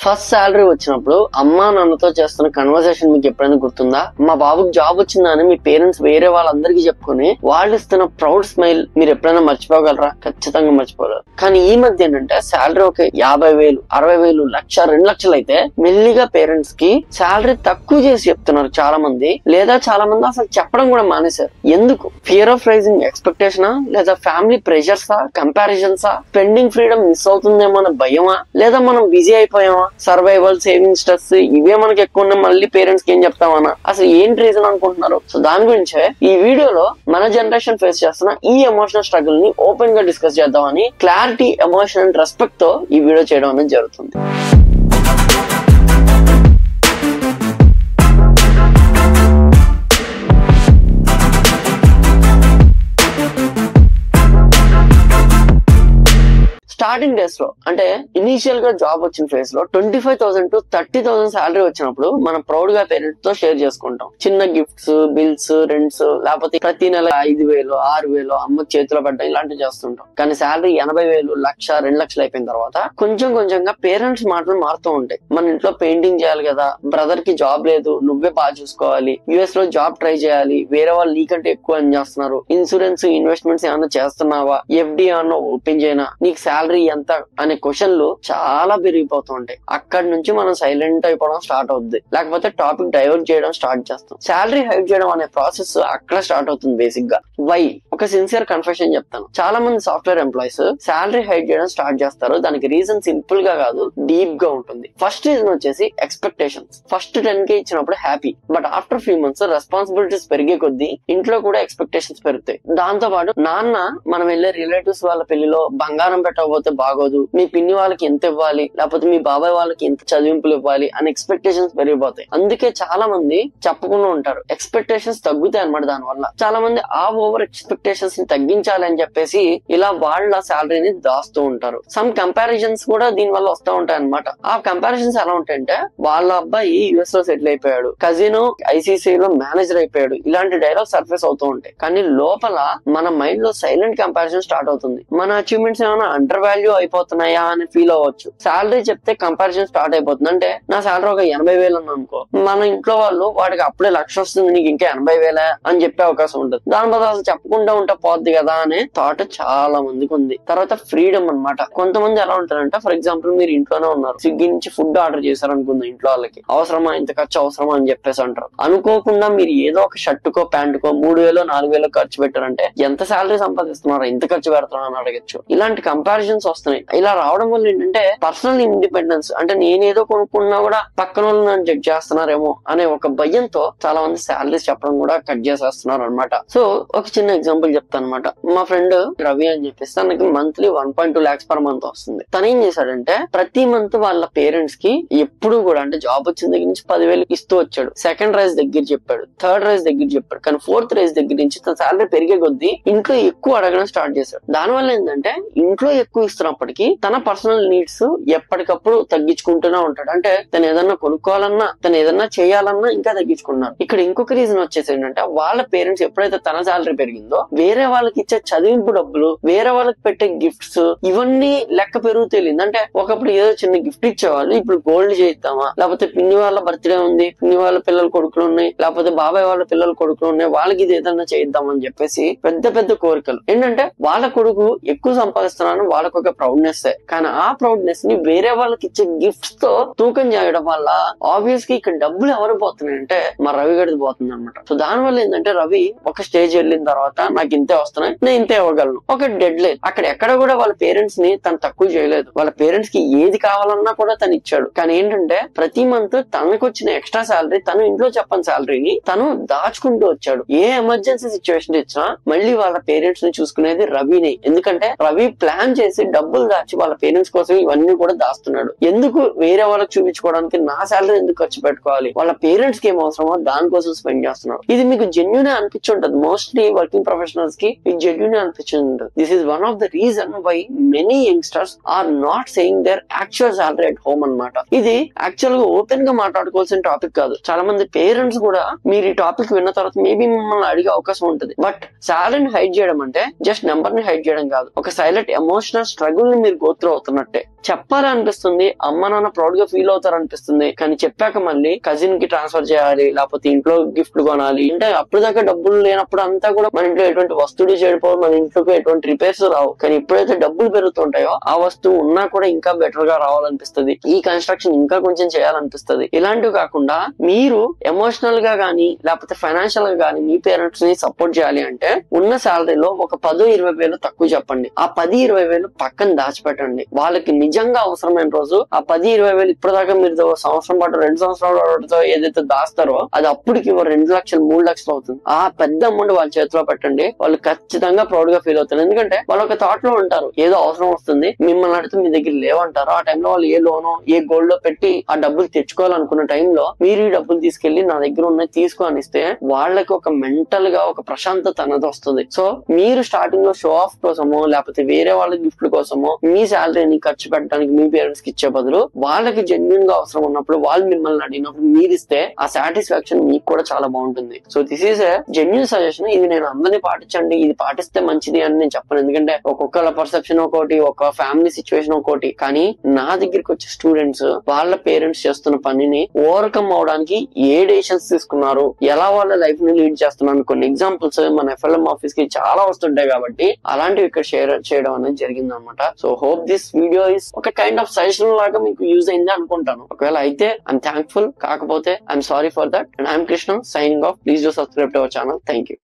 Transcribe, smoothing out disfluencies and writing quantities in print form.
First salary వచ్చినప్పుడు అమ్మా నాన్నతో చేస్తున్న కన్వర్సేషన్ మీకు ఎప్పుడైనా గుర్తుందా? మా బాబుకి జాబ్ వచ్చిందని మీ పేరెంట్స్ వేరే వాళ్ళందరికీ చెప్పుకొని వాళ్ళు ఇస్తున్న ప్రౌడ్ స్మైల్ మీరు ఎప్పుడైనా మర్చిపోగలరా? ఖచ్చితంగా మర్చిపోలేరు. కానీ ఈ మధ్య ఏంటంటే శాలరీ ఒక 50,000, 60,000, 1,00,000, 2 లక్షలు అయితే మెల్లిగా పేరెంట్స్ కి శాలరీ తక్కువ చేసి చెప్తున్నారు చాలా మంది. లేదా చాలా మంది అసలు చెప్పడం కూడా మానేశారు. ఎందుకు? ఫియర్ ఆఫ్ రైజింగ్ ఎక్స్పెక్టేషనా, లేదా ఫ్యామిలీ ప్రెషర్సా, కంపారిజన్సా, స్పెండింగ్ ఫ్రీడమ్ మిస్ అవుతుందేమో అన్న భయమా, లేదా మనం బిజీ అయిపోయామా, సర్వైవల్, సేవింగ్ స్ట్రెస్ ఇవే మనకి ఎక్కువ ఉన్నాయి, మళ్ళీ పేరెంట్స్ కి ఏం చెప్తామన్నా? అసలు ఏంటి రీజన్ అనుకుంటున్నారు? సో దాని గురించే ఈ వీడియోలో మన జనరేషన్ ఫేస్ చేస్తున్న ఈ ఎమోషనల్ స్ట్రగుల్ ని ఓపెన్ గా డిస్కస్ చేద్దామని క్లారిటీ, ఎమోషన్ అండ్ రెస్పెక్ట్ తో ఈ వీడియో చేయడం అనేది జరుగుతుంది. స్టార్టింగ్ డేస్ లో అంటే ఇనీషియల్ గా జాబ్ వచ్చిన ఫేజ్ లో 25,000 to 30,000 శాలరీ వచ్చినప్పుడు మనం ప్రౌడ్ గా పేరెంట్స్ తో షేర్ చేసుకుంటాం. చిన్న గిఫ్ట్స్, బిల్స్, రెంట్స్, లేకపోతే ప్రతి నెల 5,000, 6,000 అమ్మకి చేతిలో పడ్డం ఇలాంటివి చేస్తుంటాం. కానీ శాలరీ 80,000, 1,00,000, 2 లక్షలు అయిపోయిన తర్వాత కొంచెం కొంచెంగా పేరెంట్స్ మాటలు మారుతూ ఉంటాయి. మన ఇంట్లో పెయింటింగ్ చేయాలి కదా, బ్రదర్ కి జాబ్ లేదు, నువ్వే బాగా చూసుకోవాలి, యుఎస్ లో జాబ్ ట్రై చేయాలి, వేరే వాళ్ళు నీకంటే ఎక్కువ అని చేస్తున్నారు, ఇన్సూరెన్స్, ఇన్వెస్ట్మెంట్స్ ఏమన్నా చేస్తున్నావా, ఎఫ్డి ఏమన్నా ఓపెన్ చేయనా, నీకు శాలరీ ఎంత అనే క్వశ్చన్లు చాలా పెరిగిపోతూ ఉంటాయి. అక్కడి నుంచి మనం సైలెంట్ అయిపోవడం స్టార్ట్ అవుద్ది, లేకపోతే టాపిక్ డైవర్ట్ చేయడం స్టార్ట్ చేస్తాం. శాలరీ హైడ్ చేయడం అనే ప్రాసెస్ అక్కడ స్టార్ట్ అవుతుంది. బేసిక్ గా వై? ఒక సిన్సియర్ కన్ఫెషన్ చెప్తాను. చాలా మంది సాఫ్ట్వేర్ ఎంప్లాయీస్ శాలరీ హైడ్ చేయడం స్టార్ట్ చేస్తారు. దానికి రీజన్ సింపుల్ గా కాదు, డీప్ గా ఉంటుంది. ఫస్ట్ రీజన్ వచ్చేసి ఎక్స్పెక్టేషన్స్. ఫస్ట్ 10K ఇచ్చినప్పుడు happy, but after few months responsibilities పెరిగే కొద్దీ ఇంట్లో కూడా ఎక్స్పెక్టేషన్స్ పెరుగుతాయి. దాంతో పాటు నాన్న మనం వెళ్ళే రిలేటివ్స్ వాళ్ళ పెళ్లిలో బంగారం పెట్టకపోతే బాగోదు, మీ పిన్ని వాళ్ళకి ఎంత ఇవ్వాలి, లేకపోతే మీ బాబాయ్ వాళ్ళకి ఎంత చదివింపులు ఇవ్వాలి అని ఎక్స్పెక్టేషన్స్ పెరిగిపోతాయి. అందుకే చాలా మంది చెప్పకుండా ఉంటారు. ఎక్స్పెక్టేషన్స్ తగ్గుతాయి అన్నమాట. దాని వల్ల చాలా మంది ఆ ఓవర్ ఎక్స్పెక్టేషన్స్ ని తగ్గించాలి అని చెప్పేసి ఇలా వాళ్ళ శాలరీని దాస్తూ ఉంటారు. సమ్ కంపారిజన్స్ కూడా దీని వల్ల వస్తూ ఉంటాయి అనమాట. ఆ కంపారిజన్స్ ఎలా ఉంటాయంటే, వాళ్ళ అబ్బాయి యుఎస్ లో సెటిల్ అయిపోయాడు, కజిన్ ఐసీసీ లో మేనేజర్ అయిపోయాడు, ఇలాంటి డైలాగ్ సర్ఫేస్ అవుతూ ఉంటాయి. కానీ లోపల మన మైండ్ లో సైలెంట్ కంపారిజన్ స్టార్ట్ అవుతుంది. మన అచీవ్మెంట్స్ ఏమైనా అండర్ వాల్యూ అయిపోతున్నాయా అని ఫీల్ అవ్వచ్చు. శాలరీ చెప్తే కంపారిజన్ స్టార్ట్ అయిపోతుంది. అంటే నా శాలరీ ఒక 80,000 అని అనుకో, మన ఇంట్లో వాళ్ళు వాడికి అప్పుడే 1,00,000 వస్తుంది, నీకు ఇంకా 80,000 అని చెప్పే అవకాశం ఉంటుంది. దాని బదులు అసలు చెప్పకుండా ఉంటే పోద్ది కదా అనే థాట్ చాలా మందికి ఉంది. తర్వాత ఫ్రీడమ్ అన్నమాట. కొంతమంది ఎలా ఉంటారంటే, ఫర్ ఎగ్జాంపుల్ మీరు ఇంట్లోనే ఉన్నారు, స్విగ్గీ నుంచి ఫుడ్ ఆర్డర్ చేశారు అనుకుందాం, ఇంట్లో వాళ్ళకి అవసరమా, ఇంత ఖర్చు అవసరమా అని చెప్పేసి అంటారు. అనుకోకుండా మీరు ఏదో ఒక షర్టుకో ప్యాంటుకో 3,000, 4,000 ఖర్చు పెట్టారంటే ఎంత శాలరీ సంపాదిస్తున్నారు, ఎంత ఖర్చు పెడుతున్నారు అని అడగచ్చు. ఇలాంటి కంపారిజన్స్ వస్తున్నాయి. ఇలా రావడం వల్ల ఏంటంటే పర్సనల్ ఇండిపెండెన్స్, అంటే నేనేదో కొనుక్కున్నా కూడా పక్కన వాళ్ళు నన్ను జడ్జ్ చేస్తున్నారేమో అనే ఒక భయంతో చాలా మంది శాలరీస్ చెప్పడం కూడా కట్ చేసేస్తున్నారు అనమాట. సో ఒక చిన్న ఎగ్జాంపుల్ చెప్తాను అనమాట. మా ఫ్రెండ్ రవి అని చెప్పేసి తనకి మంత్లీ 1.2 lakhs per month వస్తుంది. తను ఏం చేశాడంటే ప్రతి మంత్ వాళ్ళ పేరెంట్స్ కి ఎప్పుడు కూడా, అంటే జాబ్ వచ్చిన దగ్గర నుంచి 10,000 ఇస్తూ వచ్చాడు. సెకండ్ రైజ్ దగ్గర చెప్పాడు, థర్డ్ రైజ్ దగ్గర చెప్పాడు, కానీ ఫోర్త్ రైజ్ దగ్గర నుంచి తన శాలరీ పెరిగే కొద్దీ ఇంట్లో ఎక్కువ అడగడం స్టార్ట్ చేశాడు. దానివల్ల ఏంటంటే ఇంట్లో ఎక్కువ ఇస్తున్నప్పటికీ తన పర్సనల్ నీడ్స్ ఎప్పటికప్పుడు తగ్గించుకుంటూనే ఉంటాడు. అంటే తను ఏదన్నా కొనుక్కోవాలన్నా, తను ఏదన్నా చేయాలన్నా ఇంకా తగ్గించుకున్నారు. ఇక్కడ ఇంకొక రీజన్ వచ్చేసి ఏంటంటే, వాళ్ళ పేరెంట్స్ ఎప్పుడైతే తన శాలరీ పెరిగిందో వేరే వాళ్ళకి ఇచ్చే చదివింపు డబ్బులు, వేరే వాళ్ళకి పెట్టే గిఫ్ట్స్, ఇవన్నీ లెక్క పెరుగుతూ వెళ్ళింది. అంటే ఒకప్పుడు ఏదో చిన్న గిఫ్ట్ ఇచ్చేవాళ్ళు, ఇప్పుడు గోల్డ్ చేయిద్దామా, లేకపోతే పిన్ని వాళ్ళ బర్త్డే ఉంది, పిన్ని వాళ్ళ పిల్లల కొడుకులు ఉన్నాయి, లేకపోతే బాబాయ్ వాళ్ళ పిల్లల కొడుకులు ఉన్నాయి, వాళ్ళకి ఇది ఏదన్నా చేయిద్దాం అని చెప్పేసి పెద్ద పెద్ద కోరికలు. ఏంటంటే వాళ్ళ కొడుకు ఎక్కువ సంపాదిస్తున్నాను వాళ్ళకు ఒక ప్రౌడ్నెస్. కానీ ఆ ప్రౌడ్నెస్ ని వేరే వాళ్ళకి ఇచ్చే గిఫ్ట్స్ తో తూకం చేయడం వల్ల ఆబ్వియస్ గా ఇక్కడ డబ్బులు ఎవరు పోతున్నాయంటే మా రవి గడిది పోతుంది అనమాట. సో దాని వల్ల ఏంటంటే రవి ఒక స్టేజ్ వెళ్ళిన తర్వాత నాకు ఇంతే వస్తున్నాయి, నేను ఇంతే ఇవ్వగలను, ఒక డెడ్ లైన్. అక్కడ ఎక్కడ కూడా వాళ్ళ పేరెంట్స్ ని తను తక్కువ చేయలేదు. వాళ్ళ పేరెంట్స్ కి ఏది కావాలన్నా కూడా తను ఇచ్చాడు. కానీ ఏంటంటే ప్రతి మంత్ తనకు వచ్చిన ఎక్స్ట్రా శాలరీ, తను ఇంట్లో చెప్పని శాలరీని తను దాచుకుంటూ వచ్చాడు. ఏ ఎమర్జెన్సీ సిచ్యువేషన్ ఇచ్చినా మళ్ళీ వాళ్ళ పేరెంట్స్ ని చూసుకునేది రవిని. ఎందుకంటే రవి ప్లాన్ చేసి డబ్బులు దాచి వాళ్ళ పేరెంట్స్ కోసం ఇవన్నీ కూడా దాస్తున్నాడు. ఎందుకు వేరే వాళ్ళకి చూపించుకోవడానికి నా శాలరీ ఎందుకు ఖర్చు పెట్టుకోవాలి, వాళ్ళ పేరెంట్స్ కి ఏం అవసరమో దానికోసం స్పెండ్ చేస్తున్నారు. ఇది మీకు జెన్యూన్ అనిపించి ఉంటుంది. మోస్ట్లీ వర్కింగ్ ప్రొఫెషనల్స్ కి ఇది జెన్యూన్ అనిపించి ఉంటుంది. This is one of the reason why many youngsters are not saying their actual salary at home అన్నమాట. ఇది యాక్చువల్ గా ఓపెన్ గా మాట్లాడుకోవాల్సిన టాపిక్ కాదు. చాలా మంది పేరెంట్స్ కూడా మీరు ఈ టాపిక్ విన్న తర్వాత మేబీ మిమ్మల్ని అడిగే అవకాశం ఉంటుంది. బట్ శాలరీని హైడ్ చేయడం అంటే జస్ట్ నెంబర్ ని హైడ్ చేయడం కాదు, ఒక సైలెంట్ ఎమోషనల్ స్ట్రగుల్ ని మీరు గో త్రూ అవుతున్నట్టే. చెప్పాలనిపిస్తుంది, అమ్మ నాన్న ప్రౌడ్ గా ఫీల్ అవుతారు అనిపిస్తుంది, కానీ చెప్పాక మళ్ళీ కజిన్ కి ట్రాన్స్ఫర్ చేయాలి, లేకపోతే ఇంట్లో గిఫ్ట్ కొనాలి అంటే అప్పుడు దాకా డబ్బులు లేనప్పుడు అంతా కూడా మన ఇంట్లో ఎటువంటి వస్తువులు చెడిపోవు, మన ఇంట్లోకి ఎటువంటి రిపేర్స్ రావు. కానీ ఎప్పుడైతే డబ్బులు పెరుగుతుంటాయో ఆ వస్తువు ఉన్నా కూడా ఇంకా బెటర్ గా రావాలనిపిస్తుంది, ఈ కన్స్ట్రక్షన్ ఇంకా కొంచెం చేయాలనిపిస్తుంది. ఇలాంటివి కాకుండా మీరు ఎమోషనల్ గా గానీ లేకపోతే ఫైనాన్షియల్ గా గానీ మీ పేరెంట్స్ ని సపోర్ట్ చేయాలి అంటే ఉన్న శాలరీలో ఒక 10-20 వేలు తక్కువ చెప్పండి. ఆ 10-20 వేలు పక్కన దాచిపెట్టండి. వాళ్ళకి నిజంగా అవసరమైన రోజు ఆ 10-20 వేలు ఇప్పటిదాకా మీరు సంవత్సరం పాటు 2 సంవత్సరాల పాటు ఏదైతే దాస్తారో అది అప్పటికి 2 లక్షలు 3 లక్షలు అవుతుంది. ఆ పెద్ద అమౌంట్ వాళ్ళ చేతిలో పెట్టండి, వాళ్ళు ఖచ్చితంగా ప్రౌడ్ గా ఫీల్ అవుతారు. ఎందుకంటే వాళ్ళు ఒక థాట్ లో ఉంటారు, ఏదో అవసరం వస్తుంది మిమ్మల్ని అడిగితే మీ దగ్గర లేవంటారు. ఆ టైంలో వాళ్ళు ఏ లోనో ఏ గోల్డ్ లో పెట్టి ఆ డబ్బులు తెచ్చుకోవాలనుకున్న టైంలో మీరు ఈ డబ్బులు తీసుకెళ్లి నా దగ్గర ఉన్నాయి తీసుకో అనిస్తే వాళ్ళకి ఒక మెంటల్ గా ఒక ప్రశాంతత అనేది వస్తుంది. సో మీరు స్టార్టింగ్ లో షో ఆఫ్ కోసమో లేకపోతే వేరే వాళ్ళ గిఫ్ట్ కోసమో మీ శాలరీని ఖర్చు పెట్టడానికి మీ పేరెంట్స్ కి ఇచ్చే బదులు వాళ్ళకి జెన్యున్ గా అవసరం ఉన్నప్పుడు వాళ్ళు మిమ్మల్ని అడిగినప్పుడు మీరు ఇస్తే ఆ సాటిస్ఫాక్షన్ మీకు కూడా చాలా బాగుంటుంది. So this is a genuine suggestion. ఇది నేను అందరినీ పాటించండి, ఇది పాటిస్తే మంచిది అని నేను చెప్పను, ఎందుకంటే ఒక్కొక్కళ్ళ పర్సెప్షన్ ఒకటి, ఒక ఫ్యామిలీ సిచ్యువేషన్ ఒకటి. కానీ నా దగ్గరికి వచ్చే స్టూడెంట్స్ వాళ్ళ పేరెంట్స్ చేస్తున్న పనిని ఓవర్కమ్ అవడానికి ఏ డెసిషన్స్ తీసుకున్నారు, ఎలా వాళ్ళ లైఫ్ ని లీడ్ చేస్తున్నారు కొన్ని ఎగ్జాంపుల్స్ మన FLM ఆఫీస్ కి చాలా వస్తుంటాయి కాబట్టి అలాంటివి ఇక్కడ షేర్ చేయడం అనేది జరిగింది అనమాట. So hope this video is ఒక కైండ్ ఆఫ్ సజెషన్ లాగా మీకు యూజ్ అయింది అనుకుంటాను. ఒకవేళ అయితే ఐఎమ్ థ్యాంక్ఫుల్, కాకపోతే I'm sorry for that. And I'm Krishna signing off. Please do subscribe to our channel. Thank you.